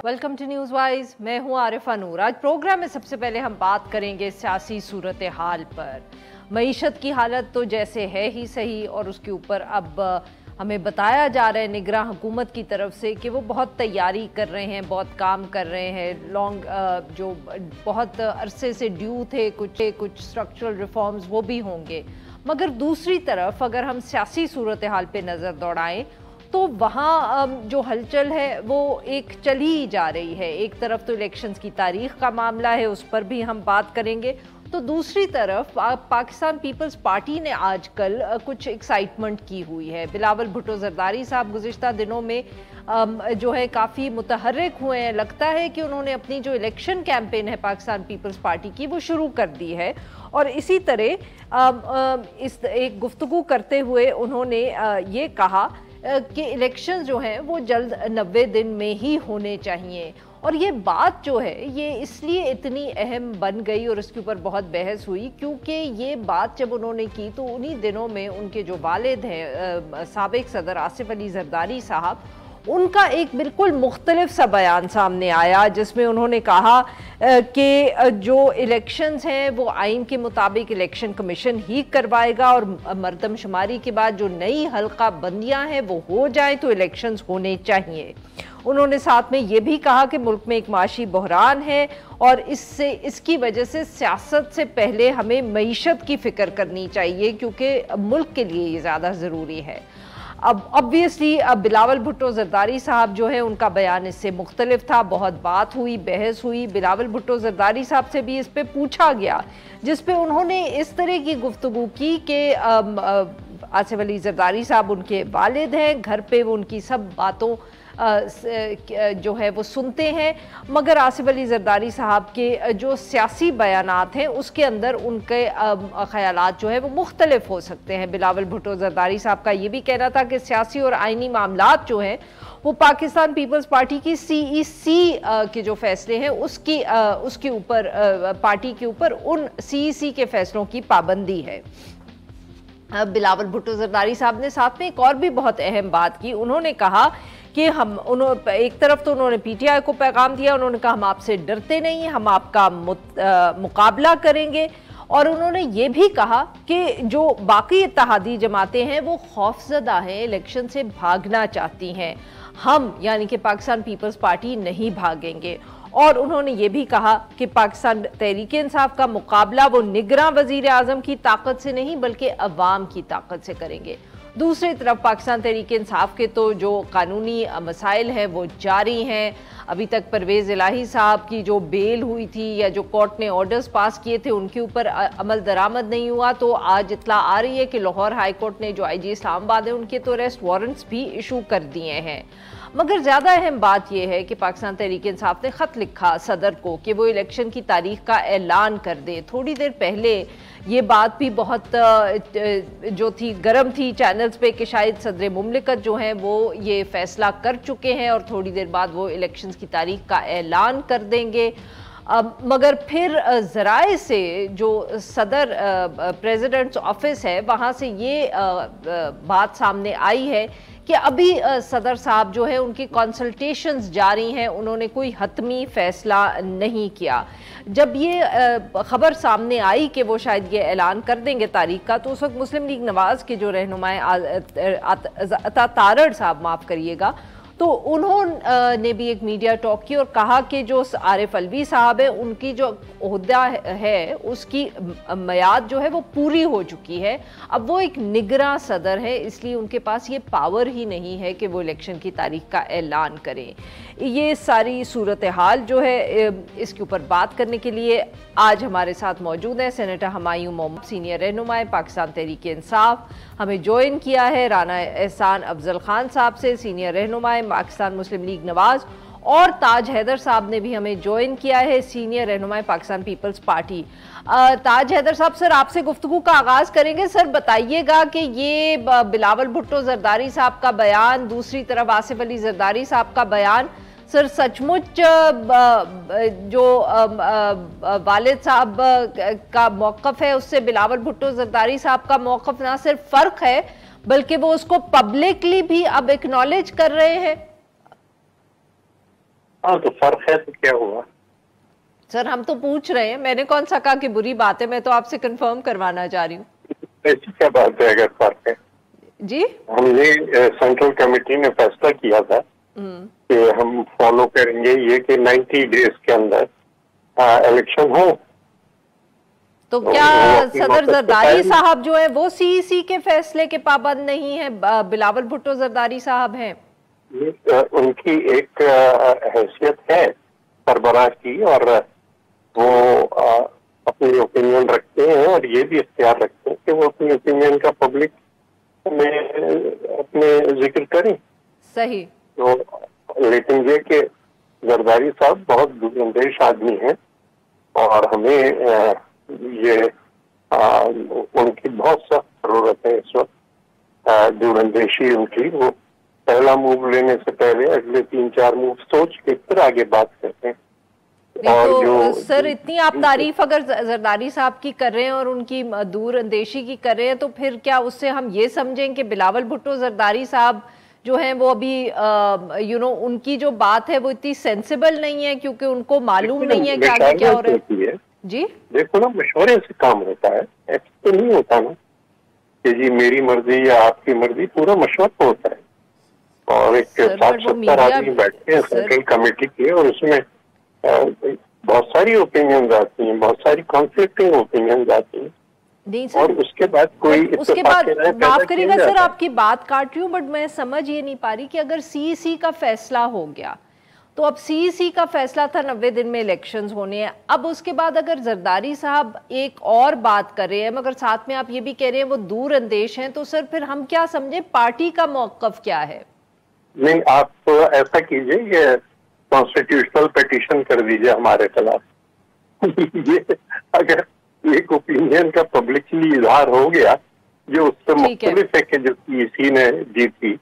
Welcome to news wise. मैं हूं आरिफा नूर। आज प्रोग्राम में सबसे पहले हम बात करेंगे सियासी सूरत हाल पर। मईशत की हालत तो जैसे है ही सही, और उसके ऊपर अब हमें बताया जा रहा है निगरान हुकूमत की तरफ से कि वो बहुत तैयारी कर रहे हैं, बहुत काम कर रहे हैं। जो बहुत अरसे से ड्यू थे कुछ स्ट्रक्चरल रिफॉर्म्स वो भी होंगे। मगर दूसरी तरफ अगर हम सियासी सूरत हाल पे नज़र दौड़ाएं तो वहाँ जो हलचल है वो एक चल ही जा रही है। एक तरफ तो इलेक्शंस की तारीख का मामला है, उस पर भी हम बात करेंगे, तो दूसरी तरफ पाकिस्तान पीपल्स पार्टी ने आजकल कुछ एक्साइटमेंट की हुई है। बिलावल भुट्टो जरदारी साहब गुज़िश्ता दिनों में जो है काफ़ी मुतहर्रिक हुए हैं। लगता है कि उन्होंने अपनी जो इलेक्शन कैंपेन है पाकिस्तान पीपल्स पार्टी की वो शुरू कर दी है, और इसी तरह इस एक गुफ्तगू करते हुए उन्होंने ये कहा कि इलेक्शन जो हैं वो जल्द 90 दिन में ही होने चाहिए। और ये बात जो है ये इसलिए इतनी अहम बन गई और इसके ऊपर बहुत बहस हुई क्योंकि ये बात जब उन्होंने की तो उन्हीं दिनों में उनके जो वालिद हैं साबिक सदर आसिफ अली जरदारी साहब, उनका एक बिल्कुल मुख्तलिफ सा बयान सामने आया जिसमें उन्होंने कहा कि जो इलेक्शंस हैं वो आइन के मुताबिक इलेक्शन कमीशन ही करवाएगा, और मरदमशुमारी के बाद जो नई हल्का बंदियां हैं वो हो जाए तो इलेक्शंस होने चाहिए। उन्होंने साथ में ये भी कहा कि मुल्क में एक माशी बहरान है और इसकी वजह से सियासत से पहले हमें मईशत की फ़िक्र करनी चाहिए क्योंकि मुल्क के लिए ये ज़्यादा ज़रूरी है। अब ऑब्वियसली बिलावल भुट्टो जरदारी साहब जो है उनका बयान इससे मुख्तलिफ था। बहुत बात हुई, बहस हुई। बिलावल भुट्टो जरदारी साहब से भी इस पे पूछा गया जिस पे उन्होंने इस तरह की गुफ्तगू की कि आसिफ अली जरदारी साहब उनके वालिद हैं, घर पे वो उनकी सब बातों जो है वो सुनते हैं, मगर आसिफ अली जरदारी साहब के जो सियासी बयानात हैं उसके अंदर उनके ख़यालात जो है वो मुख्तलिफ हो सकते हैं। बिलावल भुट्टो जरदारी साहब का ये भी कहना था कि सियासी और आइनी मामलात जो हैं वो पाकिस्तान पीपल्स पार्टी की CEC के जो फैसले हैं उसके ऊपर पार्टी के ऊपर उन CEC के फैसलों की पाबंदी है। बिलावल भुट्टो जरदारी साहब ने साथ में एक और भी बहुत अहम बात की। उन्होंने कहा कि एक तरफ तो उन्होंने PTI को पैगाम दिया, उन्होंने कहा हम आपसे डरते नहीं हैं, हम आपका मुकाबला करेंगे, और उन्होंने ये भी कहा कि जो बाकी इत्तेहादी जमातें हैं वो खौफजदा हैं, इलेक्शन से भागना चाहती हैं। हम यानी कि पाकिस्तान पीपल्स पार्टी नहीं भागेंगे। और उन्होंने ये भी कहा कि पाकिस्तान तहरीक इंसाफ का मुकाबला वो निगरान वज़ीर आज़म की ताकत से नहीं बल्कि अवाम की ताकत से करेंगे। दूसरी तरफ पाकिस्तान तहरीक इंसाफ के तो जो कानूनी मसाइल हैं वो जारी हैं। अभी तक परवेज़ इलाही साहब की जो बेल हुई थी या जो कोर्ट ने ऑर्डर्स पास किए थे उनके ऊपर अमल दरामद नहीं हुआ, तो आज इत्तला आ रही है कि लाहौर हाई कोर्ट ने जो IG इस्लामाबाद है उनके तो अरेस्ट वारंट्स भी इशू कर दिए हैं। मगर ज़्यादा अहम बात यह है कि पाकिस्तान तहरीक इंसाफ ने ख़त लिखा सदर को कि वो इलेक्शन की तारीख का ऐलान कर दे। थोड़ी देर पहले ये बात भी बहुत जो थी गर्म थी चैनल्स पे कि शायद सदर मुमलिकत जो हैं वो ये फ़ैसला कर चुके हैं और थोड़ी देर बाद वो इलेक्शंस की तारीख का ऐलान कर देंगे। मगर फिर ज़राए से जो सदर प्रेसिडेंट्स ऑफिस है वहाँ से ये बात सामने आई है कि अभी सदर साहब जो है उनकी कंसल्टेशंस जारी हैं, उन्होंने कोई हतमी फ़ैसला नहीं किया। जब ये ख़बर सामने आई कि वो शायद ये ऐलान कर देंगे तारीख का, तो उस वक्त मुस्लिम लीग नवाज़ के जो रहनुमाए अता तारड़ साहब, माफ़ करिएगा, तो उन्होंने भी एक मीडिया टॉक की और कहा कि जो आरिफ अलवी साहब है उनकी जो ओहदा है उसकी मियाद जो है वो पूरी हो चुकी है। अब वो एक निगरां सदर है, इसलिए उनके पास ये पावर ही नहीं है कि वो इलेक्शन की तारीख का ऐलान करें। ये सारी सूरत हाल जो है इसके ऊपर बात करने के लिए आज हमारे साथ मौजूद है सेनेटर हमायूं मोहम्मद, सीनियर रहनुमाए पाकिस्तान तहरीक इंसाफ। हमें ज्वाइन किया है राना एहसान अफजल खान साहब से, सीनियर रहनुमाए पाकिस्तान मुस्लिम लीग नवाज़, और ताज हैदर साहब ने भी हमें ज्वाइन किया है, सीनियर रहनुमाए पाकिस्तान पीपल्स पार्टी। ताज हैदर साहब, सर आपसे गुफ्तगू का आगाज़ करेंगे। सर बताइएगा कि ये बिलावल भुट्टो जरदारी साहब का बयान, दूसरी तरफ आसिफ अली जरदारी साहब का बयान, सर सचमुच जो वालिद साहब का मौक़िफ़ है उससे बिलावल भुट्टो जरदारी साहब का मौक़िफ़ ना सिर्फ फ़र्क है बल्कि वो उसको पब्लिकली भी अब एक्नॉलेज कर रहे हैं? ہاں تو فرق ہے تو کیا ہوا؟ سر ہم تو پوچھ رہے ہیں، میں نے کون سا کہا کہ بری بات ہے، میں تو آپ سے کنفرم کروانا چاہ رہی ہوں. ایسی کیا بات ہے اگر فرق ہے؟ جی ہم نے سینٹرل کمیٹی نے فیصلہ کیا تھا کہ ہم فالو کریں گے یہ کہ 90 ڈیز کے اندر الیکشن ہو. تو کیا صدر زرداری صاحب جو ہے وہ سی ای سی کے فیصلے کے پابند نہیں ہیں؟ بلاول بھٹو زرداری صاحب ہیں، ان کی ایک حیثیت ہے سربراہ کی، اور وہ اپنی اوپینین رکھتے ہیں اور یہ بھی اختیار رکھتے ہیں کہ وہ اپنی اوپینین کا پبلک میں اپنے ذکر کریں. صحیح. تو لیکن یہ کہ زرداری صاحب بہت دور اندیش آدمی ہیں اور ہمیں یہ ان کی بہت سخت ضرورت ہے اس وقت. دور اندیشی ان کی، وہ پہلا موو لینے سے پہلے اگلے 3-4 موو سوچ کے پھر آگے بات کرتے ہیں. اور تو سر اتنی آپ تعریف اگر زرداری صاحب کی کر رہے ہیں اور ان کی دور اندیشی کی کر رہے ہیں، تو پھر کیا اس سے ہم یہ سمجھیں کہ بلاول بھٹو زرداری صاحب جو ہیں وہ ابھی ان کی جو بات ہے وہ اتنی سینسیبل نہیں ہے، کیونکہ ان کو معلوم نہیں ہے کہ آگے کیا ہو رہا ہے؟ جی دیکھو نا، مشورے سے کام ہوتا ہے، ایسا تو نہیں ہوتا نا کہ جی میری مرضی یا آپ کی مرضی، پورا مشورہ ہوتا ہے. اور ایک 60-70 آدمی بیٹھتے ہیں سینٹرل کمیٹی کے، اور اس میں بہت ساری اوپینینز آتی ہیں، بہت ساری کانفلکٹنگ اوپینینز آتی ہیں. نہیں سر، اور اس کے بعد کوئی اس کے بعد معاف کریے گا سر آپ کی بات کاٹ رہی ہوں، بٹ میں سمجھ یہ نہیں پا رہی کہ اگر سی ای سی کا فیصلہ ہو گیا تو اب سی ای سی کا فیصلہ تھا 90 دن میں الیکشنز ہونے ہیں، اب اس کے بعد اگر زرداری صاحب ایک اور بات کر رہے ہیں مگر ساتھ میں آپ یہ بھی کہہ رہے ہیں وہ دور اندیش ہیں، تو سر پھر ہم کیا سمجھیں پارٹی کا موقف کیا ہے؟ نہیں، آپ ایسا کیجئے، یہ کانسٹیٹیوشنل پیٹیشن کر دیجئے ہمارے خلاف. یہ اگر ایک اوپینین کا پبلکلی اظہار ہو گیا جو اس سے مختلف ہے کہ جو سی ای سی نے جیتی،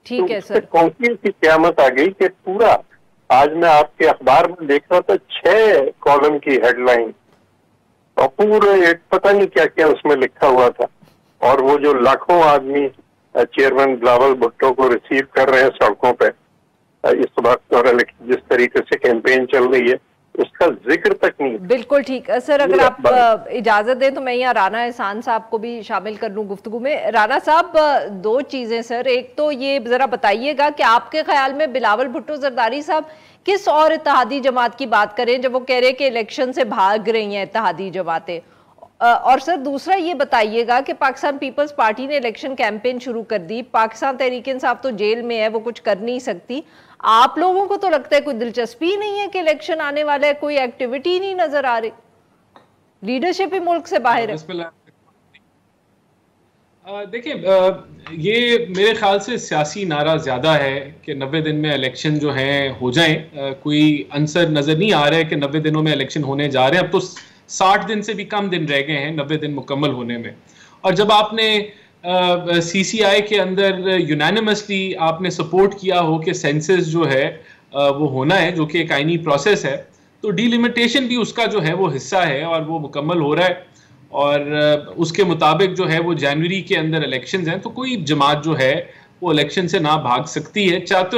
ٹھیک ہے سر، کون سی قیامت آ گئی کہ پورا آج میں آپ کے اخبار میں دیکھ رہا تھا 6 کالم کی ہیڈ لائن اور پورے ایک پتہ نہیں کیا کیا اس میں لکھا ہوا تھا. اور وہ جو لاکھوں آدمی چیئرمین بلاول بھٹو کو ریسیو کر رہے ہیں سڑکوں پہ اس وقت، اور جس طریقے سے کیمپین چل رہی ہے اس کا ذکر تک نہیں. بالکل ٹھیک سر، اگر آپ اجازت دیں تو میں یہاں رانا احسان صاحب کو بھی شامل کر لوں گفتگو میں. رانا صاحب 2 چیزیں سر، ایک تو یہ ذرا بتائیے گا کہ آپ کے خیال میں بلاول بھٹو زرداری صاحب کس اور اتحادی جماعت کی بات کریں جب وہ کہہ رہے کہ الیکشن سے بھاگ رہی ہیں اتحادی جماعتیں؟ اور سر دوسرا یہ بتائیے گا کہ پاکستان پیپلز پارٹی نے الیکشن کیمپین شروع کر دی، پاکستان تحریک انصاف تو جیل میں ہے، وہ کچھ کر نہیں سکتی، آپ لوگوں کو تو لگتا ہے کوئی دلچسپی نہیں ہے کہ الیکشن آنے والا ہے، کوئی ایکٹیویٹی نہیں نظر آ رہی، لیڈرشپ ہی ملک سے باہر ہے؟ دیکھیں، یہ میرے خیال سے سیاسی نعرہ زیادہ ہے کہ 90 دن میں الیکشن جو ہیں ہو جائیں. کوئی عنصر نظر نہیں آ رہا ہے کہ 90 دنوں میں الیکشن ہونے جا رہے ہیں. اب تو 60 دن سے بھی کم دن رہ گئے ہیں 90 دن مکمل ہونے میں. اور جب آپ نے سی سی آئی کے اندر یونینیمسلی آپ نے سپورٹ کیا ہو کہ سینسس جو ہے وہ ہونا ہے، جو کہ ایک آئینی پروسیس ہے، تو ڈی لیمیٹیشن بھی اس کا جو ہے وہ حصہ ہے اور وہ مکمل ہو رہا ہے. اور اس کے مطابق جو ہے وہ جنوری کے اندر الیکشنز ہیں، تو کوئی جماعت جو ہے وہ الیکشن سے نہ بھاگ سکتی ہے، چاہتے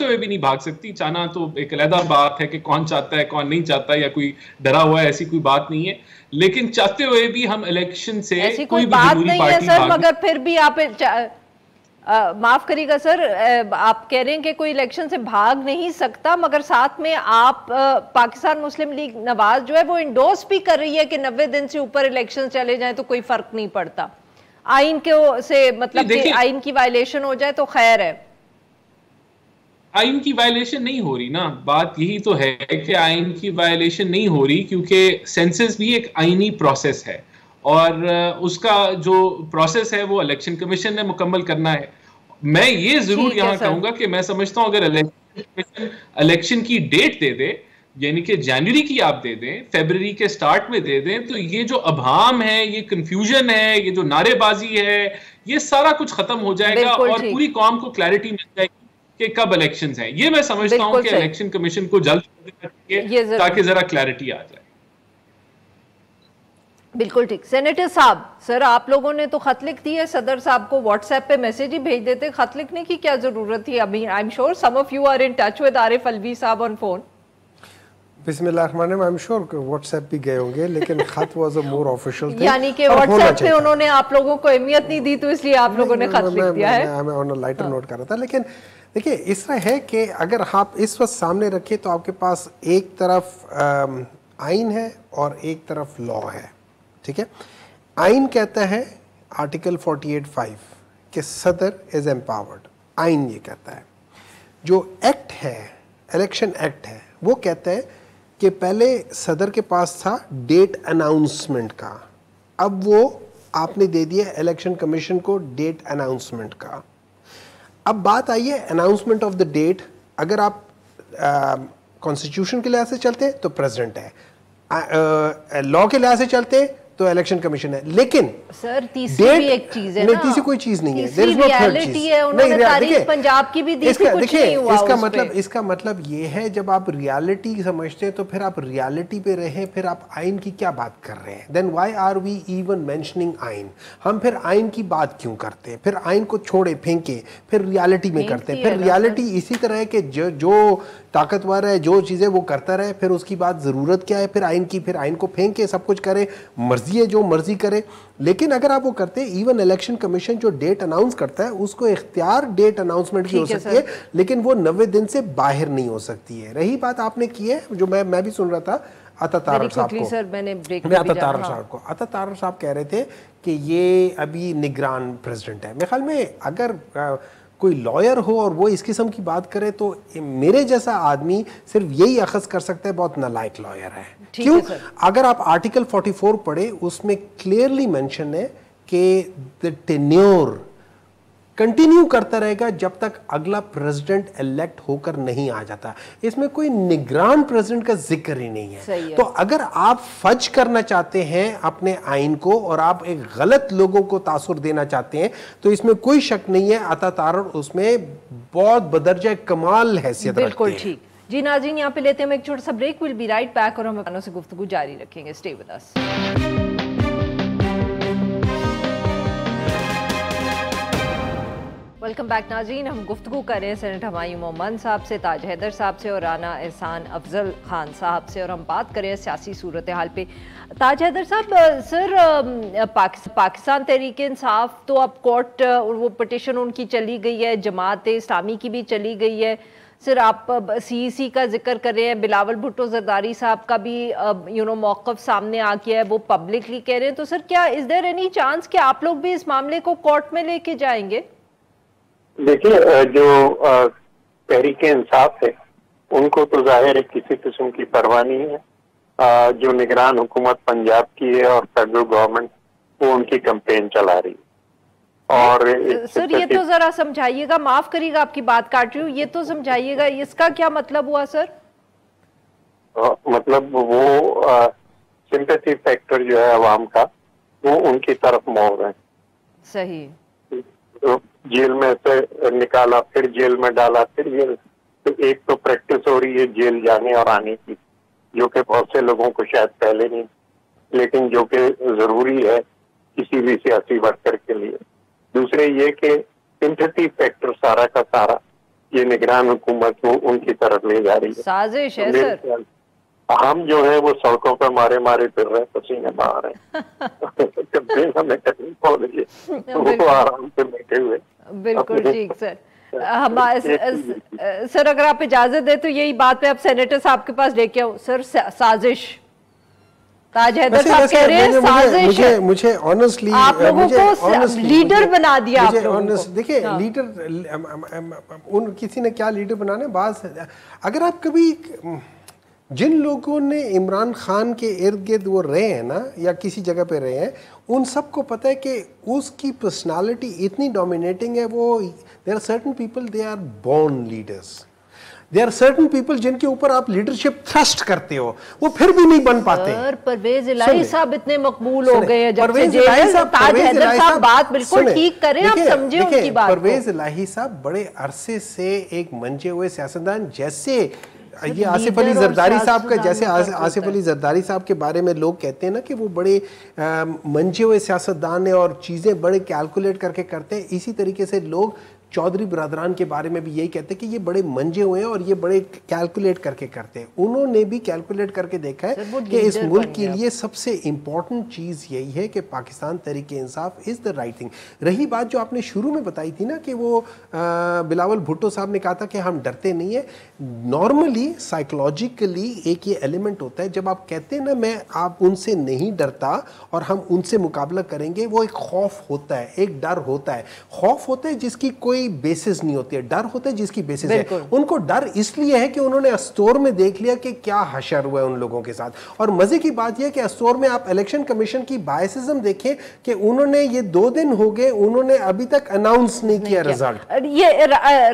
ہوئے بھی نہیں بھاگ سکتی. چاہنا تو ایک علیحدہ بات ہے کہ کون چاہتا ہے کون نہیں چاہتا، یا کوئی ڈرا ہوا ہے، ایسی کوئی بات نہیں ہے. لیکن چاہتے ہوئے بھی ہم الیکشن سے ایسی کوئی بات نہیں ہے سر، مگر پھر بھی آپ معاف کریے گا سر، آپ کہہ رہے ہیں کہ کوئی الیکشن سے بھاگ نہیں سکتا، مگر ساتھ میں آپ پاکستان مسلم لیگ نواز جو ہے وہ انڈورس بھی کر رہی ہے کہ 90 دن سے اوپر الیکشن چلے جائیں تو کوئی فرق نہیں پڑتا، آئین سے مطلب کہ آئین کی وائلیشن ہو جائے تو خیر ہے. آئین کی وائلیشن نہیں ہو رہی نا، بات یہی تو ہے کہ آئین کی وائلیشن نہیں ہو رہی، کیونکہ سینسس بھی ایک آئینی پروسیس ہے اور اس کا جو پروسیس ہے وہ الیکشن کمیشن نے مکمل کرنا ہے. میں یہ ضرور یہاں کہوں گا کہ میں سمجھتا ہوں اگر الیکشن کمیشن الیکشن کی ڈیٹ دے دے، یعنی کہ جنوری کی آپ دے دیں، فیبرری کے سٹارٹ میں دے دیں، تو یہ جو ابہام ہے، یہ کنفیوژن ہے، یہ جو نعرے بازی ہے، یہ سارا کچھ ختم ہو جائے گا اور پوری قوم کو کلیئرٹی مل جائے گی کہ کب الیکشنز ہیں. یہ میں سمجھتا ہوں کہ الیکشن کمیشن کو جلد تاکہ ذرا کلیئرٹی آ جائے. बिल्कुल ठीक। सेनेटर साहब, सर आप लोगों ने तो खत लिख दी है सदर साहब को, व्हाट्सएप पे मैसेज ही भेज देते, खत लिखने की क्या जरूरत थी? अभी I am sure some of you are in touch with Arif Alvi साहब ऑन फोन। बिस्मिल्लाहिर्रहमानिर्रहीम, आई एम श्योर व्हाट्सएप भी गए होंगे, लेकिन खत was a more official thing, यानी कि व्हाट्सएप पे उन्होंने आप लोगों को अहमियत नहीं दी तो इसलिए आप लोगों ने खत लिख दिया है। मैं ऑन अ लाइटर नोट कर रहा था। लेकिन देखिए इस तरह है कि अगर आप इस वक्त सामने रखें तो आपके पास एक तरफ आइन है और एक तरफ लॉ है, ठीक है। आइन कहता है आर्टिकल 48(5) कि सदर इज एम्पावर्ड, आइन ये कहता है। जो एक्ट है, इलेक्शन एक्ट है, वो कहता है कि पहले सदर के पास था डेट अनाउंसमेंट का, अब वो आपने दे दिया इलेक्शन कमीशन को डेट अनाउंसमेंट का। अब बात आई है अनाउंसमेंट ऑफ द डेट। अगर आप कॉन्स्टिट्यूशन के लिहाज से चलते हैं तो प्रेसिडेंट है, लॉ के लिहाज से चलते हैं तो इलेक्शन कमीशन है। लेकिन सर तीसरी भी एक चीज है ना, तीसरी कोई चीज नहीं है, देयर इज नो थर्ड चीज है। उन्होंने तारीख पंजाब की भी दी थी, कुछ नहीं हुआ। इसका मतलब ये है जब आप रियलिटी समझते हैं तो फिर आप रियलिटी पे रहें, फिर आप आइन की क्या बात कर रहे हैं? Then why are we even mentioning आइन? हम फिर आइन की बात क्यों करते हैं? फिर आइन को छोड़े फेंके फिर रियलिटी में करते हैं। फिर रियलिटी इसी तरह है कि जो ताकतवर है, जो चीजें वो करता रहे, फिर उसकी बात जरूरत क्या है फिर आइन की? फिर आइन को फेंक के सब कुछ करे, मर्जी है जो मर्जी करे। लेकिन अगर आप वो करते हैं, इवन इलेक्शन कमीशन जो डेट अनाउंस करता है उसको इख्तियार डेट अनाउंसमेंट की हो सकती है, लेकिन वो 90 दिन से बाहर नहीं हो सकती है। रही बात आपने की है जो मैं भी सुन रहा था अता तारड़ साहब को, अता तारड़ साहब कह रहे थे कि ये अभी निगरान प्रेसिडेंट है। मेरे ख्याल में अगर कोई लॉयर हो और वो इस किस्म की बात करे तो मेरे जैसा आदमी सिर्फ यही अखज़ कर सकता है बहुत नालायक लॉयर है। क्यों? अगर आप आर्टिकल 44 पढ़े उसमें क्लियरली मेंशन है कि द टेन्योर कंटिन्यू करता रहेगा जब तक अगला प्रेसिडेंट इलेक्ट होकर नहीं आ जाता। इसमें कोई निगरान प्रेसिडेंट का जिक्र ही नहीं है। तो अगर आप फज करना चाहते हैं अपने आइन को और आप एक गलत लोगों को तासुर देना चाहते हैं तो इसमें कोई शक नहीं है अता तारड़ उसमें बहुत बदरजा कमाल हैसियत रखते हैं। बिल्कुल ठीक। जी नाज़रीन, यहाँ पे लेते हैं हम एक छोटा सा break, will be right back और हम अपनों से गुफ्तगू जारी रखेंगे। Stay with us. Welcome back नाज़रीन, हम गुफ्तगू कर रहे हैं सेनेटर हुमायूं मोमन साहब से, ताज हैदर साहब से और राना एहसान अफजल खान साहब से, और हम बात कर रहे हैं सियासी सूरत हाल पे। ताज हैदर साहब, सर पाकिस्तान तहरीक इंसाफ तो अब कोर्ट वो पिटिशन उनकी चली गई है, जमात इस्लामी की भी चली गई है। सर आप सीईसी का जिक्र कर रहे हैं, बिलावल भुट्टो जरदारी साहब का भी मौक़िफ़ सामने आ गया है, वो पब्लिकली कह रहे हैं। तो सर क्या इज देयर एनी चांस कि आप लोग भी इस मामले को कोर्ट में लेके जाएंगे? देखिए, जो तहरीक इंसाफ है उनको तो जाहिर है किसी किस्म की परवाह नहीं है। जो निगरान हुकूमत पंजाब की है और फेडरल गवर्नमेंट वो उनकी कैंपेन चला रही है। और सर ये तो जरा समझाइएगा, माफ करिएगा आपकी बात काट रही हूँ, ये तो समझाइएगा इसका क्या मतलब हुआ सर? मतलब वो सिंपैथी फैक्टर जो है अवाम का वो उनकी तरफ मोड़ है। सही। जेल में से निकाला, फिर जेल में डाला, फिर जेल। तो एक तो प्रैक्टिस हो रही है जेल जाने और आने की, जो कि बहुत से लोगों को शायद पहले नहीं, लेकिन जो कि जरूरी है किसी भी सियासी वर्कर के लिए। दूसरे ये कि सिंपैथी फैक्टर सारा का सारा ये निगरान हुकूमत को उनकी तरफ ले जा रही है। साजिश है सर। हम जो है वो सड़कों पर मारे मारे फिर रहे, पसीने बहा रहे हैं। हमें तकलीफ हो रही है, वो आराम से बैठे हुए। बिल्कुल ठीक सर। सर अगर आप इजाजत दे तो यही बात मैं अब सेनेटर साहब के पास लेके आऊं। सर साजिश, ताज हैदर साहब कह रहे हैं साजिश है। मुझे ऑनेस्टली आप लोगों को लीडर बना दिया आप लोगों को। देखिए लीडर उन किसी ने क्या लीडर बनाना है बात। अगर आप कभी जिन लोगों ने इमरान खान के इर्द गिर्द वो रहे हैं ना या किसी जगह पे रहे हैं, उन सबको पता है कि उसकी पर्सनालिटी इतनी डोमिनेटिंग है। वो there are certain people they are born leaders, there are certain people जिनके ऊपर आप लीडरशिप थ्रस्ट करते हो वो फिर भी नहीं बन पाते। परवेज इलाही साहब इतने मकबूल हो गए हैं जब से ताज हैदर साहब बात बिल्कुल ठीक करें, आप समझे उनकी बात। परवेज इलाही साहब बड़े अरसे से एक मंजे हुए सियासतदान, जैसे یہ آصف علی زرداری صاحب کا، جیسے آصف علی زرداری صاحب کے بارے میں لوگ کہتے ہیں نا کہ وہ بڑے منجے ہوئے سیاستدان ہیں اور چیزیں بڑے کیلکولیٹ کر کے کرتے ہیں، اسی طریقے سے لوگ چودھری برادران کے بارے میں بھی یہی کہتے ہیں کہ یہ بڑے منجے ہوئے ہیں اور یہ بڑے کیلکولیٹ کر کے کرتے ہیں. انہوں نے بھی کیلکولیٹ کر کے دیکھا ہے کہ اس ملک کے لیے سب سے امپورٹنٹ چیز یہی ہے کہ پاکستان تحریک انصاف از دا رائٹ تھنگ. رہی بات جو آپ نے شروع میں بتائی تھی نا کہ وہ بلاول بھٹو صاحب نے کہا تھا کہ ہم ڈرتے نہیں ہیں، نارملی سائیکولوجیکلی ایک یہ ایلیمنٹ ہوتا ہے جب آپ کہتے ہیں نا میں آپ ان سے نہیں ڈرتا اور ہم ان سے مقابلہ کریں گے، وہ ایک خوف ہوتا ہے، ایک ڈر ہوتا ہے. خوف ہوتا ہے جس کی کوئی بیسس نہیں ہوتی ہے، ڈر ہوتا ہے جس کی بیسس ہے. ان کو ڈر اس لیے ہے کہ انہوں نے استور میں دیکھ لیا کہ کیا حشر ہوا ہے ان لوگوں کے ساتھ. اور مزے کی بات یہ ہے کہ استور میں آپ الیکشن کمیشن کی بائسزم دیکھیں کہ انہوں نے یہ 2 دن ہو گئے، انہوں نے ابھی تک اناؤنس نہیں کیا رزلٹ. یہ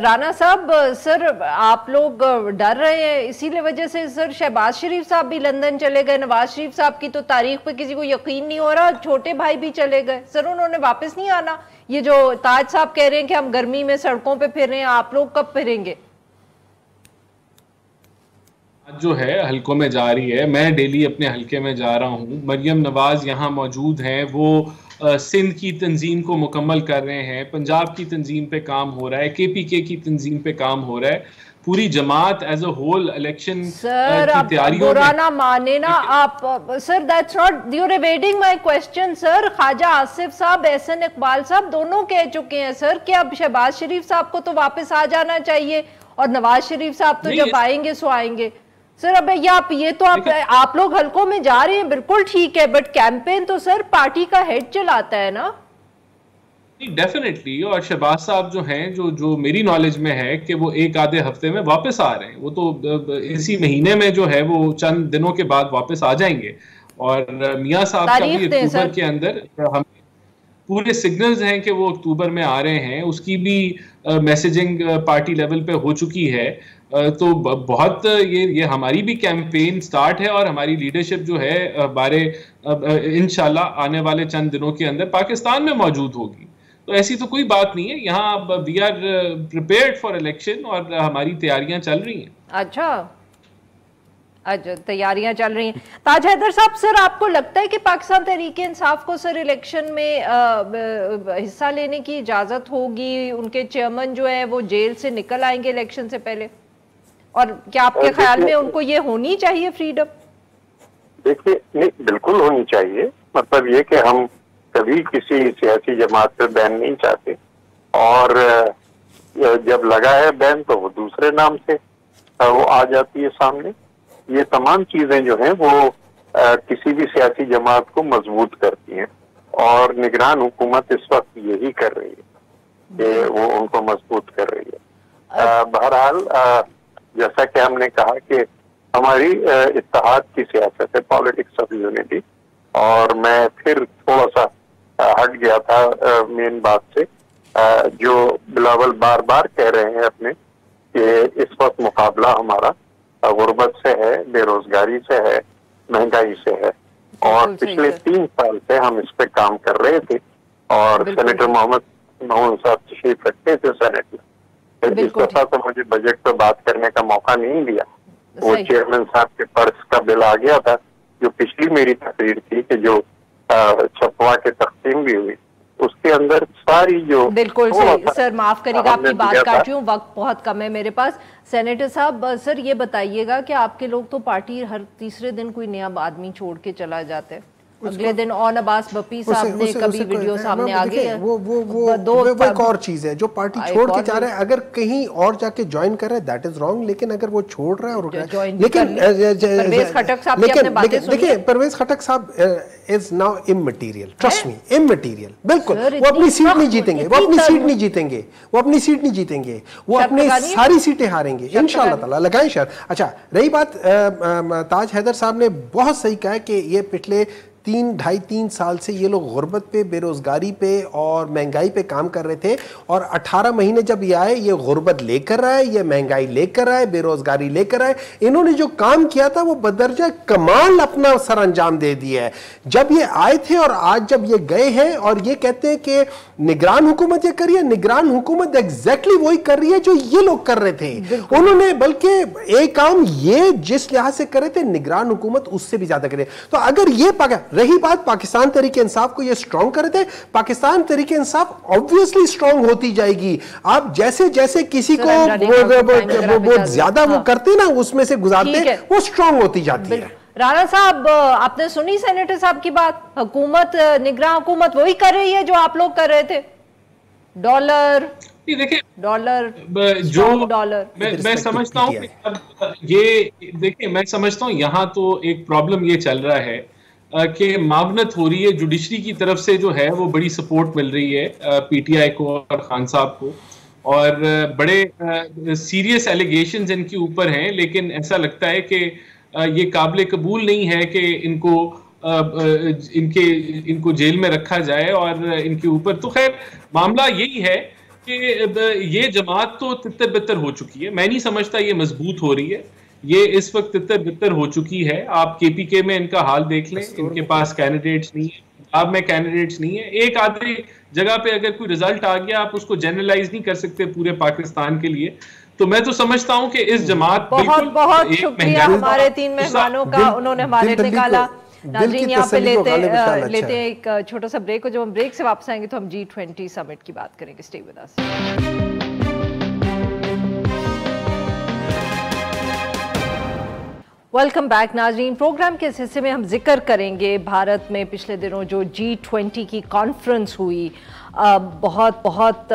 رانا صاحب سر آپ لوگ ڈر رہے ہیں اسی لیے وجہ سے سر شہباز شریف صاحب بھی لندن چلے گئے، نواز شریف صاحب کی تو تاریخ پہ کسی کو یقین نہیں ہو رہا، چھوٹے بھائی بھی چلے گئے سر، انہوں نے واپس نہیں آنا. یہ جو تاج صاحب کہہ رہے ہیں کہ ہم گرمی میں سڑکوں پہ پھر رہے ہیں، آپ لوگ کب پھریں گے؟ جو ہے حلقوں میں جا رہی ہے، میں ڈیلی اپنے حلقے میں جا رہا ہوں. مریم نواز یہاں موجود ہیں، وہ سندھ کی تنظیم کو مکمل کر رہے ہیں، پنجاب کی تنظیم پہ کام ہو رہا ہے، KPK کی تنظیم پہ کام ہو رہا ہے. پوری جماعت ایز اے ہول الیکشن کی تیاریوں برا نہ مانے نا آپ sir, that's not you avoiding my question sir. Khawaja Asif صاحب، احسن اقبال صاحب دونوں کہہ چکے ہیں سر کہ اب شہباز شریف صاحب کو تو واپس آ جانا چاہیے اور نواز شریف صاحب تو جب آئیں گے سو آئیں گے. سر اب یہ تو آپ لوگ حلقوں میں جا رہے ہیں بالکل ٹھیک ہے، بٹ کیمپین تو سر پارٹی کا ہیڈ چلاتا ہے نا. ڈیفینیٹلی، اور شہباز صاحب جو ہیں جو میری نالج میں ہے کہ وہ 1 آدھے ہفتے میں واپس آ رہے ہیں، وہ تو اسی مہینے میں جو ہے وہ چند دنوں کے بعد واپس آ جائیں گے. اور میاں صاحب کا بھی اکتوبر کے اندر ہم پورے سگنلز ہیں کہ وہ اکتوبر میں آ رہے ہیں، اس کی بھی میسیجنگ پارٹی لیول پہ ہو چکی ہے. تو بہت یہ ہماری بھی کیمپین سٹارٹ ہے اور ہماری لیڈرشپ جو ہے بارے انشاءاللہ آنے والے چند دنوں کے اندر پاکستان میں موجود ہوگی. تو ایسی تو کوئی بات نہیں ہے، یہاں we are prepared for election اور ہماری تیاریاں چل رہی ہیں. اچھا تیاریاں چل رہی ہیں. تاج حیدر صاحب سر آپ کو لگتا ہے کہ پاکستان تحریک انصاف کو سر الیکشن میں حصہ لینے کی اجازت ہوگی؟ ان کے چیئرمین جو ہے وہ جیل سے نکل آئیں گے الیکشن سے پہلے، اور کیا آپ کے خیال میں ان کو یہ ہونی چاہیے فریڈم؟ دیکھیے نہیں، بالکل ہونی چاہیے. مطلب یہ کہ ہم کبھی کسی سیاسی جماعت پہ بین نہیں چاہتے، اور جب لگا ہے بین تو وہ دوسرے نام سے وہ آ جاتی ہے سامنے. یہ تمام چیزیں جو ہیں وہ کسی بھی سیاسی جماعت کو مضبوط کرتی ہیں، اور نگران حکومت اس وقت یہی کر رہی ہے کہ وہ ان کو مضبوط کر رہی ہے. بہرحال جیسا کہ ہم نے کہا کہ ہماری اتحاد کی سیاست ہے، پالیٹکس آف یونٹی. اور میں پھر تھوڑا سا ہٹ گیا تھا مین بات سے، جو بلاول بار بار کہہ رہے ہیں اپنے کہ اس وقت مقابلہ ہمارا غربت سے ہے، بے روزگاری سے ہے، مہنگائی سے ہے. اور پچھلے 3 سال سے ہم اس پہ کام کر رہے تھے، اور سینیٹر محمد صاحب تشریف رکھتے تھے سینٹ میں. اس دفعہ تو مجھے بجٹ پہ بات کرنے کا موقع نہیں دیا. وہ چیئرمین صاحب کے پرس کا بل آ گیا تھا، جو پچھلی میری تقریر تھی کہ جو چھپوا کے تقسیم بھی ہوئی، اس کے اندر ساری جو بالکل صحیح. سر معاف کریے گا آپ کی بات کاٹ رہی ہوں، وقت بہت کم ہے میرے پاس. سینیٹر صاحب سر یہ بتائیے گا کہ آپ کے لوگ تو پارٹی ہر تیسرے دن کوئی نیا آدمی چھوڑ کے چلا جاتا ہے. اگلے دن اون عباس بپی صاحب نے کبھی ویڈیو سامنے آگے وہ ایک اور چیز ہے جو پارٹی چھوڑ کے جا رہا ہے. اگر کہیں اور جا کے جوائن کر رہا ہے دیٹ از رانگ، لیکن اگر وہ چھوڑ رہا ہے اور لیکن دیکھیں پرویز خٹک صاحب is now immaterial, trust me immaterial. بالکل وہ اپنی سیٹ نہیں جیتیں گے، وہ اپنی سیٹ نہیں جیتیں گے، وہ اپنی سیٹ نہیں جیتیں گے، وہ اپنی ساری سیٹیں ہاریں گے انشاءاللہ تعالیٰ. لگائیں شرط. اچھا رہی بات، تاج حیدر صاحب نے بہت صحیح کہا کہ یہ پچھلے 3-2.5-3 साल से ये लोग गुर्बत पे, बेरोज़गारी पे और महंगाई पे काम कर रहे थे, और 18 महीने जब ये आए, ये गुर्बत लेकर आए, ये महंगाई लेकर आए, बेरोज़गारी लेकर आए। इन्होंने जो काम किया था वो बदरजा कमाल अपना सर अंजाम दे दिया है। जब ये आए थे और आज जब ये गए हैं और ये कहते हैं कि निगरान हुकूमत ये कर रही है, निगरान हुकूमत एग्जैक्टली वही कर रही है जो ये लोग कर रहे थे। उन्होंने बल्कि एक काम ये जिस लिहाज से कर रहे थे, निगरान हुकूमत उससे भी ज्यादा करे। तो अगर ये रही बात पाकिस्तान तहरीक इंसाफ को ये स्ट्रॉन्ग कर रहे थे, पाकिस्तान तहरीक इंसाफ ऑब्वियसली स्ट्रॉन्ग होती जाएगी। आप जैसे जैसे किसी को वो ज्यादा वो करते ना, उसमें से गुजारते, वो स्ट्रॉन्ग होती जाती है। राणा साहब, आपने सुनी सेनेटर साहब की बात, हुकूमत, निगरान हुकूमत वही कर रही है जो आप लोग कर रहे थे। डॉलर, देखिए डॉलर, जो डॉलर मैं समझता हूँ ये, देखिए मैं समझता हूँ यहाँ तो एक प्रॉब्लम ये चल रहा है कि मावनत हो रही है जुडिशरी की तरफ से, जो है वो बड़ी सपोर्ट मिल रही है पीटीआई को और खान साहब को, और बड़े सीरियस एलिगेशंस इनके ऊपर हैं, लेकिन ऐसा लगता है कि ये काबिल कबूल नहीं है कि इनको जेल में रखा जाए और इनके ऊपर। तो खैर मामला यही है कि ये जमात तो तितर बितर हो चुकी है, मैं नहीं समझता ये मजबूत हो रही है, ये इस वक्त तितर बितर हो चुकी है। आप केपीके में इनका हाल देख लें, इनके पास कैंडिडेट्स नहीं है, पंजाब में कैंडिडेट्स नहीं है। एक आधे जगह पे अगर कोई रिजल्ट आ गया, आप उसको जनरलाइज नहीं कर सकते पूरे पाकिस्तान के लिए। तो मैं तो समझता हूं कि इस जमात, बहुत बहुत शुक्रिया हमारे 3 मेहमानों का, उन्होंने हमारे निकाला। नाज़रीन, यहाँ पे लेते हैं एक छोटा सा ब्रेक, और जब हम ब्रेक से वापस आएंगे तो हम G20 समिट की बात करेंगे। Stay with us. Welcome back नाज़रीन। प्रोग्राम के इस हिस्से में हम जिक्र करेंगे भारत में पिछले दिनों जो G20 की कॉन्फ्रेंस हुई। बहुत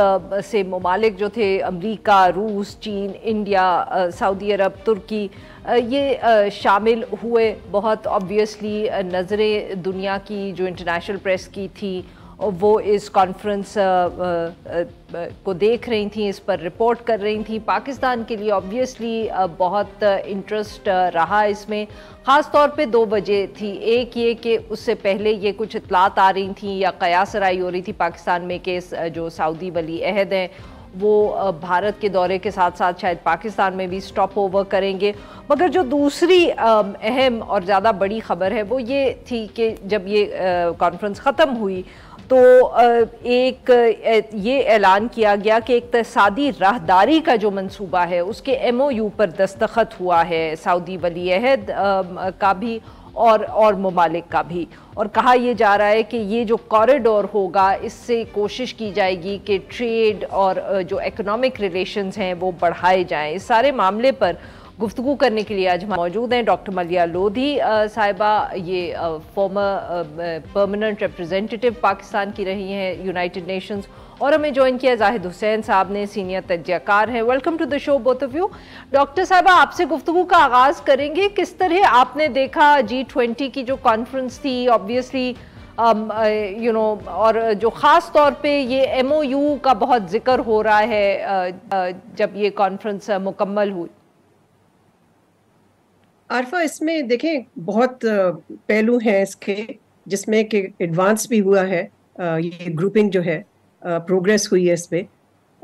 से ममालिक जो थे, अमेरिका, रूस, चीन, इंडिया, सऊदी अरब, तुर्की, ये शामिल हुए। बहुत ऑब्वियसली नज़रें दुनिया की जो इंटरनेशनल प्रेस की थी वो इस कॉन्फ्रेंस को देख रही थी, इस पर रिपोर्ट कर रही थी। पाकिस्तान के लिए ऑब्वियसली बहुत इंटरेस्ट रहा इसमें, ख़ास तौर पे 2 वजह थी। एक ये कि उससे पहले ये कुछ इतलात आ रही थी या कयास राई हो रही थी पाकिस्तान में कि जो सऊदी वली अहद हैं वो भारत के दौरे के साथ साथ शायद पाकिस्तान में भी स्टॉप ओवर करेंगे। मगर जो दूसरी अहम और ज़्यादा बड़ी ख़बर है वो ये थी कि जब ये कॉन्फ्रेंस ख़त्म हुई तो एक ये ऐलान किया गया कि इक़्तिसादी राहदारी का जो मंसूबा है उसके MOU पर दस्तखत हुआ है, सऊदी वली अहद का भी और ममालिक का भी। और कहा यह जा रहा है कि ये जो कॉरिडोर होगा इससे कोशिश की जाएगी कि ट्रेड और जो इकोनॉमिक रिलेशंस हैं वो बढ़ाए जाएं। इस सारे मामले पर गुफ्तगू करने के लिए आज मौजूद हैं डॉक्टर मलिया लोधी साहिबा, ये फॉर्मर परमानेंट रिप्रेजेंटेटिव पाकिस्तान की रही हैं यूनाइटेड नेशंस, और हमें ज्वाइन किया जाहिद हुसैन साहब ने, सीनियर तज्जियाकार हैं। Welcome to the show both of you. Doctor साहिबा, आपसे गुफ्तगू का आगाज़ करेंगे। किस तरह आपने देखा G20 की जो कॉन्फ्रेंस थी, ऑब्वियसली और जो ख़ास तौर पे ये MOU का बहुत जिक्र हो रहा है जब ये कॉन्फ्रेंस मुकम्मल हुई? आरफा, इसमें देखें बहुत पहलू हैं इसके, जिसमें कि एडवांस भी हुआ है, ये ग्रुपिंग जो है प्रोग्रेस हुई है इस पे,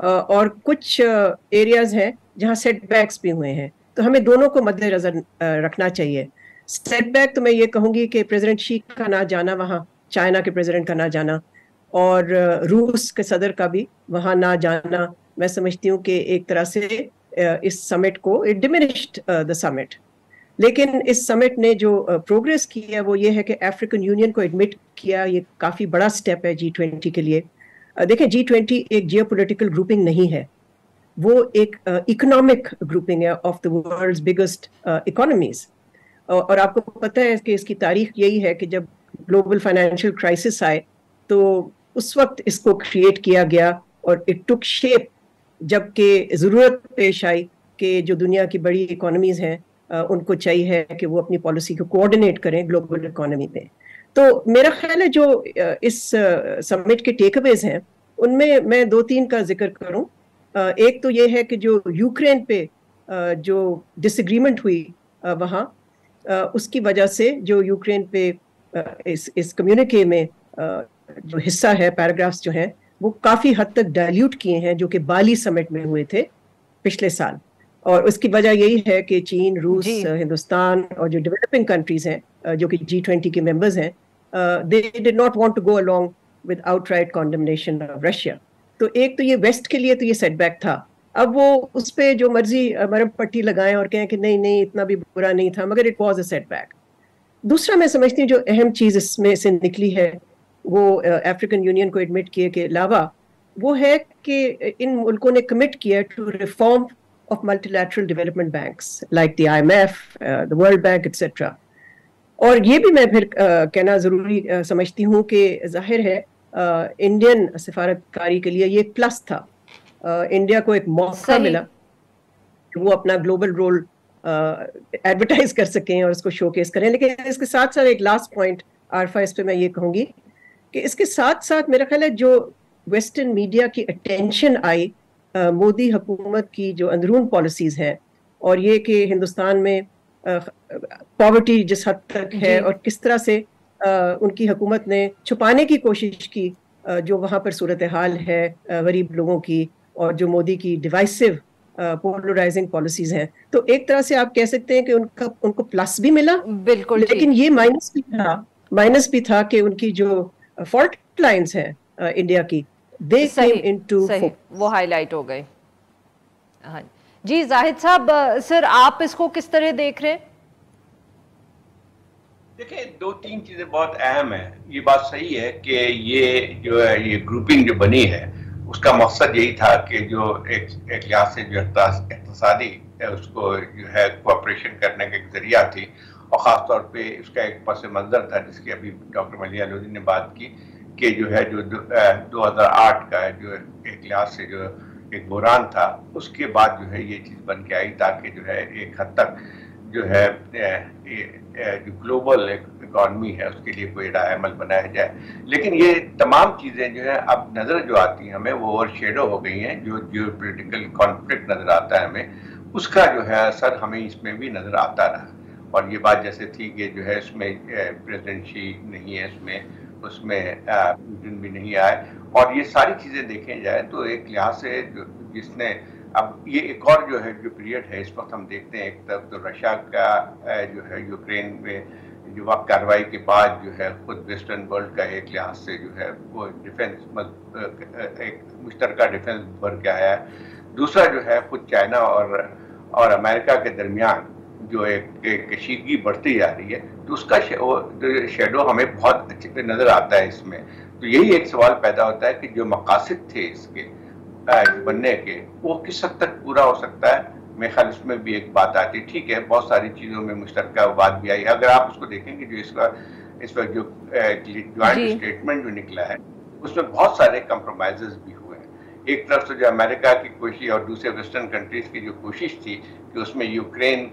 और कुछ एरियाज हैं जहां सेटबैक्स भी हुए हैं। तो हमें दोनों को मद्देनजर रखना चाहिए। सेटबैक तो मैं ये कहूँगी कि प्रेसिडेंट शी का ना जाना वहाँ, चाइना के प्रेसिडेंट का ना जाना, और रूस के सदर का भी वहाँ ना जाना, मैं समझती हूँ कि एक तरह से इस समिट को इट डिमिनिश्ड द समिट। लेकिन इस समिट ने जो प्रोग्रेस की है वो ये है कि अफ्रीकन यूनियन को एडमिट किया, ये काफ़ी बड़ा स्टेप है G20 के लिए। देखें, G20 एक जियोपॉलिटिकल ग्रुपिंग नहीं है, वो एक इकोनॉमिक ग्रुपिंग है of the world's biggest economies. और आपको पता है कि इसकी तारीख यही है कि जब ग्लोबल फाइनेंशियल क्राइसिस आए तो उस वक्त इसको क्रिएट किया गया और इट टुक शेप, जबकि ज़रूरत पेश आई कि जो दुनिया की बड़ी इकोनॉमीज़ हैं उनको चाहिए है कि वो अपनी पॉलिसी को कोऑर्डिनेट करें ग्लोबल इकोनॉमी पे। तो मेरा ख्याल है जो इस समिट के टेकअवेज हैं उनमें मैं 2-3 का जिक्र करूं। एक तो ये है कि जो यूक्रेन पे जो डिसएग्रीमेंट हुई वहाँ, उसकी वजह से जो यूक्रेन पे इस कम्युनिके में जो हिस्सा है, पैराग्राफ्स जो हैं, वो काफ़ी हद तक डाइल्यूट किए हैं, जो कि बाली समिट में हुए थे पिछले साल. और उसकी वजह यही है कि चीन, रूस, हिंदुस्तान और जो डेवलपिंग कंट्रीज़ हैं जो कि G20 के मेंबर्स हैं, they did not want to go along with outright condemnation of Russia. तो एक तो ये वेस्ट के लिए तो ये सेटबैक था. अब वो उस पे जो मर्जी मरहम पट्टी लगाएं और कहें कि नहीं नहीं इतना भी बुरा नहीं था, मगर इट वाज अ सेटबैक. दूसरा मैं समझती हूँ जो अहम चीज़ इसमें से निकली है वो अफ्रीकन यूनियन को एडमिट किए के अलावा वो है कि इन मुल्कों ने कमिट किया to reform of multilateral development banks like the IMF, the world bank etcetera. और ये भी मैं फिर कहना ज़रूरी समझती हूँ कि जाहिर है इंडियन सफारतकारी के लिए ये एक प्लस था. इंडिया को एक मौका मिला कि वो अपना ग्लोबल रोल एडवर्टाइज कर सकें और उसको शोकेस करें. लेकिन इसके साथ साथ एक लास्ट पॉइंट आरफा इस पे मैं ये कहूँगी कि इसके साथ साथ मेरा ख्याल है जो वेस्टर्न मीडिया की अटेंशन आई मोदी हुकूमत की जो अंदरून पॉलिसीज़ हैं और ये कि हिंदुस्तान में पॉवर्टी जिस हद तक है और किस तरह से उनकी हुकूमत ने छुपाने की कोशिश की जो वहाँ पर सूरत हाल है गरीब लोगों की, और जो मोदी की डिवाइसिव पोलराइजिंग पॉलिसीज हैं. तो एक तरह से आप कह सकते हैं कि उनको प्लस भी मिला, बिल्कुल, लेकिन ये माइनस भी था कि उनकी जो फॉल्ट लाइंस हैं इंडिया की, दे केम इनटू, वो हाईलाइट हो गए. हाँ जी, जाहिद साहब, सर आप इसको किस तरह देख रहे हैं? देखिए, दो तीन चीजें बहुत अहम है. ये बात सही है कि ये जो है ये ग्रुपिंग जो बनी है उसका मकसद यही था कि जो एक लिहाज से जो इक़्तिसादी उसको जो है कोऑपरेशन करने का एक जरिया थी, और ख़ास तौर पे उसका एक पस मंज़र था जिसकी अभी डॉक्टर मलिया लोधी ने बात की कि जो है जो 2008 का जो एक लिहाज से जो एक बुरान था, उसके बाद जो है ये चीज़ बन के आई ताकि जो है एक हद तक जो है जो ग्लोबल इकॉनमी है उसके लिए कोई राय अमल बनाया जाए. लेकिन ये तमाम चीज़ें जो है अब नज़र जो आती हैं हमें वो ओवर शेडो हो गई हैं. जो जियोपॉलिटिकल कॉन्फ्लिक्ट नज़र आता है हमें, उसका जो है असर हमें इसमें भी नज़र आता रहा. और ये बात जैसे थी कि जो है इसमें प्रेसिडेंट शी नहीं है, उसमें पुतिन भी नहीं आए, और ये सारी चीज़ें देखें जाए तो एक लिहाज से जिसने अब ये एक और जो है जो पीरियड है इस वक्त हम देखते हैं, एक तरफ तो रशिया का जो है यूक्रेन में जो वक्त कार्रवाई के बाद जो है खुद वेस्टर्न वर्ल्ड का एक लिहाज से जो है वो डिफेंस एक मुश्तरका डिफेंस भर के आया है. दूसरा जो है खुद चाइना और अमेरिका के दरमियान जो एक कशीदगी बढ़ती जा रही है, तो उसका शेडो हमें बहुत अच्छे से नज़र आता है इसमें. तो यही एक सवाल पैदा होता है कि जो मकासद थे इसके बनने के वो किस हद तक पूरा हो सकता है. मेरे ख्याल इसमें भी एक बात आती है. ठीक है, बहुत सारी चीज़ों में मुश्तरका बात भी आई. अगर आप उसको देखेंगे जो इस वक्त जो ज्वाइंट स्टेटमेंट जो निकला है उसमें बहुत सारे कंप्रोमाइजेस भी हुए हैं. एक तरफ से जो अमेरिका की कोशिश और दूसरे वेस्टर्न कंट्रीज की जो कोशिश थी कि उसमें यूक्रेन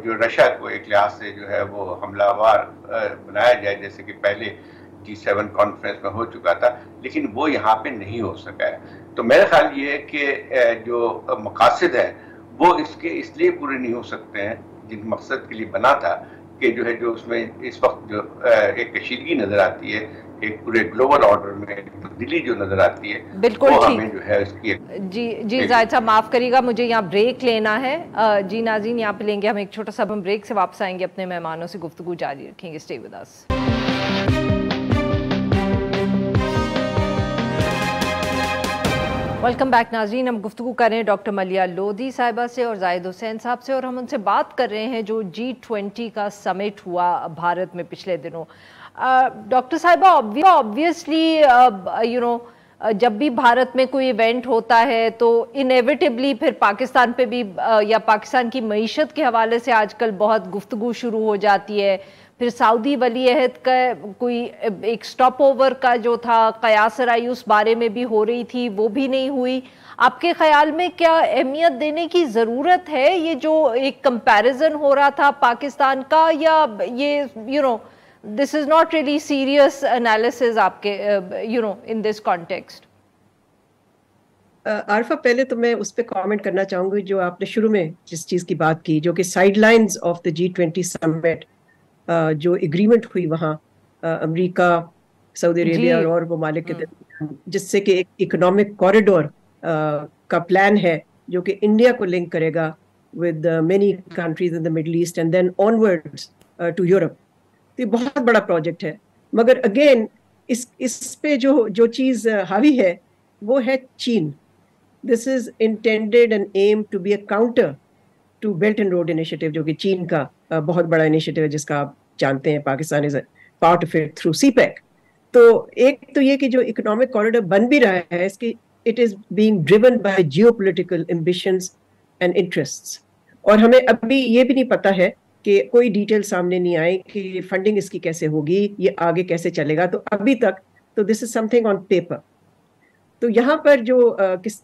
जो रशिया को एक लिहाज से जो है वो हमलावर बनाया जाए, जैसे कि पहले G7 कॉन्फ्रेंस में हो चुका था, लेकिन वो यहाँ पे नहीं हो सका है. तो मेरा ख्याल ये है कि जो मकासद है वो इसके इसलिए पूरे नहीं हो सकते हैं जिन मकसद के लिए बना था कि जो है जो उसमें इस वक्त जो एक कशीदगी नजर आती है, एक पूरे ग्लोबल ऑर्डर में तब्दीली जो नजर आती है, बिल्कुल वो हमें जो है इसकी जी जाहिद साहब माफ करिएगा, मुझे यहाँ ब्रेक लेना है. जी नाज़रीन, यहाँ पे लेंगे हम एक छोटा सा, हम ब्रेक से वापस आएंगे, अपने मेहमानों से गुफ्तगू जारी रखेंगे. Stay with us. Welcome back नाज़रीन, हम गुफ्तगू कर रहे हैं डॉक्टर मलिया लोधी साहिबा से और जाहिद हुसैन साहब से, और हम उनसे बात कर रहे हैं जो G20 का समिट हुआ भारत में पिछले दिनों. डॉक्टर साहिबा, ऑब्वियसली जब भी भारत में कोई इवेंट होता है तो इनेविटेबली फिर पाकिस्तान पे भी या पाकिस्तान की मईशत के हवाले से आजकल बहुत गुफ्तगू शुरू हो जाती है. फिर सऊदी वली अहद का कोई एक स्टॉप ओवर का जो था कयास राई उस बारे में भी हो रही थी, वो भी नहीं हुई. आपके ख्याल में क्या अहमियत देने की ज़रूरत है ये जो एक कंपैरिजन हो रहा था पाकिस्तान का, या ये this is not really serious analysis आपके इन दिस कॉन्टेक्स्ट? आरफा, पहले तो मैं उस पर कमेंट करना चाहूंगी जो आपने शुरू में जिस चीज़ की बात की, जो कि sidelines of the G20 summit जो एग्रीमेंट हुई वहाँ, امریکہ، سعودی عربیہ اور ممالک کے درمیان، جس سے کہ ایک اکنامک کوریڈور کا پلان ہے جو کہ انڈیا کو لنک کرے گا with many countries in the Middle East and then onwards to Europe. تو یہ بہت بڑا پروجیکٹ ہے، مگر اگین اس پہ جو چیز حاوی ہے وہ ہے چین. This is intended and aimed to be a counter to Belt and Road Initiative، جو کہ چین کا بہت بڑا انیشیٹو ہے جس کا آپ جانتے ہیں Pakistan is a part of it through CPEC. تو ایک تو یہ کہ جو اکنامک کوریڈور بن بھی رہا ہے اس کی it is being driven by geopolitical ambitions and interests. اور ہمیں ابھی یہ بھی نہیں پتا ہے کہ کوئی ڈیٹیل سامنے نہیں آئی کہ فنڈنگ اس کی کیسے ہوگی، یہ آگے کیسے چلے گا. تو ابھی تک تو دس از سم تھنگ آن پیپر. تو یہاں پر جو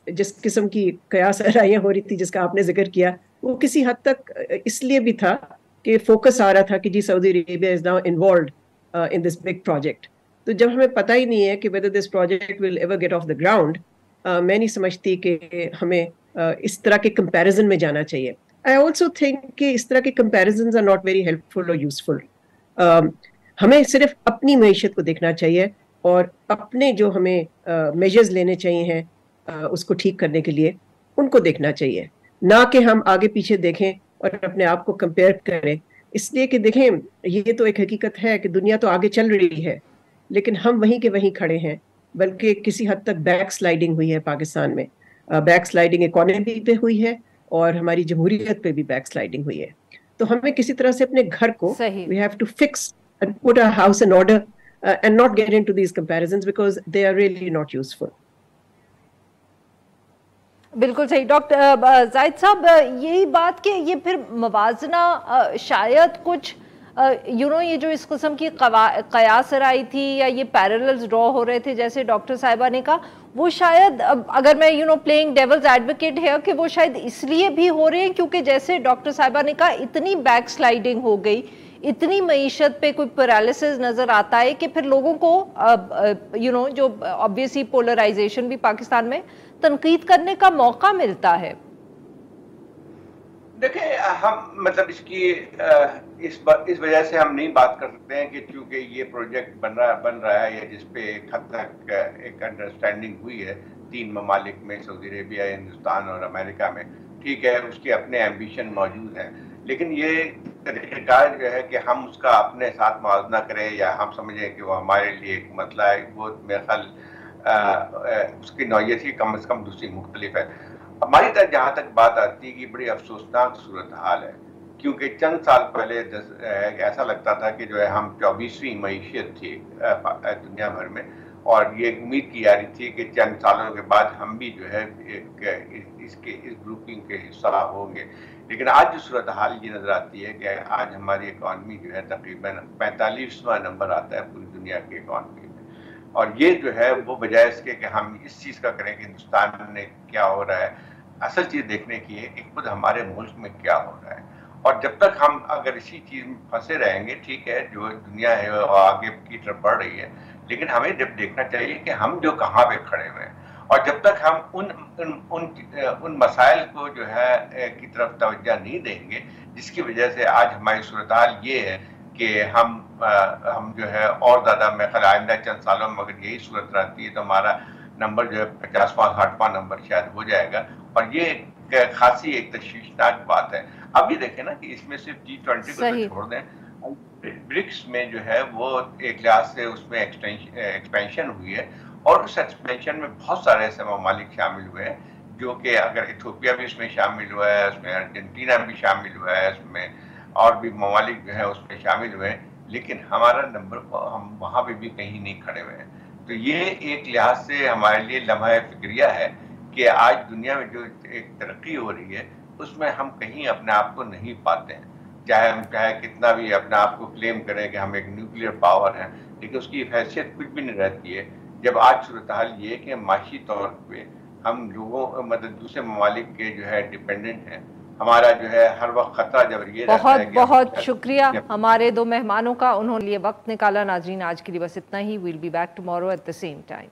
جس قسم کی قیاس آرائیاں ہو رہی تھی جس کا آپ نے ذکر کیا، وہ کسی حد تک اس لیے بھی تھا کہ فوکس آ رہا تھا کہ جی Saudi Arabia is now involved in this big project. تو جب ہمیں پتہ ہی نہیں ہے کہ whether this project will ever get off the ground، میں نہیں سمجھتی کہ ہمیں اس طرح کے کمپیریزن میں جانا چاہیے. I also think کہ اس طرح کے comparisons are not very helpful or useful. ہمیں صرف اپنی معیشت کو دیکھنا چاہیے اور اپنے جو ہمیں میجرز لینے چاہیے ہیں اس کو ٹھیک کرنے کے لیے ان کو دیکھنا چاہیے، نہ کہ ہم آگے پیچھے دیکھیں اور اپنے آپ کو کمپیئر کریں. اس لیے کہ دیکھیں یہ تو ایک حقیقت ہے کہ دنیا تو آگے چل رہی ہے لیکن ہم وہیں کے وہیں کھڑے ہیں، بلکہ کسی حد تک بیک سلائیڈنگ ہوئی ہے پاکستان میں. بیک سلائیڈنگ اکانومی پہ ہوئی ہے اور ہماری جمہوریت پہ بھی بیک سلائیڈنگ ہوئی ہے. تو ہمیں کسی طرح سے اپنے گھر کو we have to fix and put our house in order and not get into these comparisons because they are really not useful. بالکل صحیح. ڈاکٹر زاہد صاحب، یہی بات کہ یہ پھر موازنہ شاید کچھ یہ جو اس قسم کی قیاس آرائی تھی یا یہ پیرللز ڈرا ہو رہے تھے جیسے ڈاکٹر صاحبہ نے کہا، وہ شاید اگر میں پلینگ ڈیولز ایڈوکیٹ ہے کہ وہ شاید اس لیے بھی ہو رہے ہیں کیونکہ جیسے ڈاکٹر صاحبہ نے کہا اتنی بیک سلائیڈنگ ہو گئی، اتنی معیشت پہ کوئی پیرالیسس نظر آتا ہے کہ پھر لوگوں کو جو obviously پولرائزیشن بھی پاکستان میں تنقید کرنے کا موقع ملتا ہے. دیکھیں ہم مطلب اس کی اس وجہ سے ہم نہیں بات کر سکتے ہیں کہ چونکہ یہ پروجیکٹ بن رہا ہے یا جس پہ ایک حد تک ایک انڈرسٹینڈنگ ہوئی ہے 3 ممالک میں، سعودی عربیہ، ہندوستان اور امریکہ میں، ٹھیک ہے اس کے اپنے ایمبیشن موجود ہیں، لیکن یہ طریقہ کار جو ہے کہ ہم اس کا اپنے ساتھ موازنہ کریں یا ہم سمجھیں کہ وہ ہمارے لیے ایک مسئلہ ہے، وہ میرے خیال اس کی نوعیت ہی کم از کم دوسری مختلف ہے. ہماری طرح جہاں تک بات آتی ہے کہ بڑی افسوسناک صورتحال ہے، کیونکہ چند سال پہلے ایسا لگتا تھا کہ جو ہے ہم 24ویں معیشت تھی دنیا بھر میں، اور یہ امید کی جا رہی تھی کہ چند سالوں کے بعد ہم بھی جو ہے اس گروپنگ کے حصہ ہوں گے. لیکن آج جو صورتحال یہ نظر آتی ہے کہ آج ہماری اکانومی جو ہے تقریباً 45واں نمبر آتا ہے پوری دنیا کی اکانومی میں، اور یہ جو ہے وہ بجائے اس کے کہ ہم اس چیز کا کریں کہ ہندوستان میں کیا ہو رہا ہے، اصل چیز دیکھنے کی ہے کہ خود ہمارے ملک میں کیا ہو رہا ہے. اور جب تک ہم اگر اسی چیز میں پھنسے رہیں گے، ٹھیک ہے جو دنیا ہے وہ آگے کی طرف بڑھ رہی ہے، لیکن ہمیں جب دیکھنا چاہیے کہ ہم جو کہاں پہ کھڑے ہوئے ہیں، اور جب تک ہم ان مسائل کو جو ہے کی طرف توجہ نہیں دیں گے جس کی وجہ سے آج ہماری صورتحال یہ ہے کہ ہم جو ہے اور زیادہ میں خیال آئندہ چند سالوں میں اگر یہی صورت رہتی ہے تو ہمارا نمبر جو ہے 50واں 60واں نمبر شاید ہو جائے گا، اور یہ خاصی ایک تشویشناک بات ہے. اب یہ دیکھیں نا کہ اس میں صرف G20 کو تو چھوڑ دیں، برکس میں جو ہے وہ ایک لحاظ سے اس میں ایکسپینشن ہوئی ہے، اور اس ایکسپینشن میں بہت سارے ایسے ممالک شامل ہوئے ہیں جو کہ اگر ایتھوپیا بھی اس میں شامل ہوا ہے، اس میں ارجنٹینا بھی شامل ہوا ہے، اس میں اور بھی ممالک جو ہیں اس میں شامل ہوئے ہیں، لیکن ہمارا نمبر ہم وہاں پہ بھی کہیں نہیں کھڑے ہوئے ہیں. تو یہ ایک لحاظ سے ہمارے لیے لمحہ فکریہ ہے کہ آج دنیا میں جو ایک ترقی ہو رہی ہے اس میں ہم کہیں اپنے آپ کو نہیں پاتے ہیں، چاہے ہم کتنا بھی اپنے آپ کو کلیم کریں کہ ہم ایک نیوکلیئر پاور ہیں، لیکن اس کی حیثیت کچھ بھی نہیں رہتی ہے جب آج صورتحال یہ ہے کہ معاشی طور پہ ہم لوگوں مطلب دوسرے ممالک کے جو ہے ڈیپینڈنٹ ہیں. ہمارا جو ہے ہر وقت خطرہ جب یہ بہت بہت شکریہ ہمارے 2 مہمانوں کا، انہوں نے یہ وقت نکالا. ناظرین آج کے لیے بس اتنا ہی. We'll be back tomorrow at the same time.